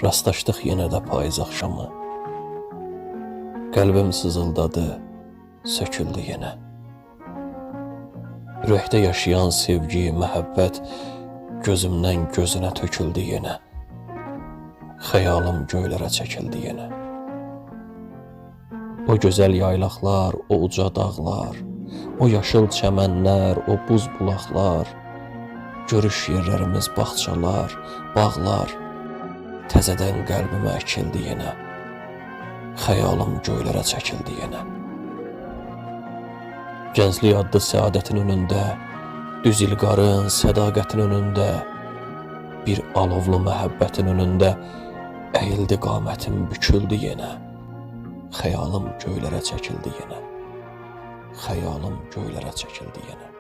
Rastlaşdıq yenə də payız axşamı. Qəlbim sızıldadı, söküldü yenə. Ürəkdə yaşayan sevgi, məhəbbət gözümdən gözünə töküldü yenə. Xəyalım göylərə çəkildi yenə. O gözəl yaylaqlar, o uca dağlar, o yaşıl çəmənlər, o buz bulaqlar, görüş yerlərimiz, bağçalar, bağlar, təzədən qəlbimə əkildi yenə. Xəyalım göylərə çəkildi yenə. Gənclik adlı səadətin önündə, düz ilqarın, sədaqətin önündə, bir alovlu məhəbbətin önündə əyildi qamətim, büküldü yenə. Xəyalım göylərə çəkildi yenə. Xəyalım göylərə çəkildi yenə.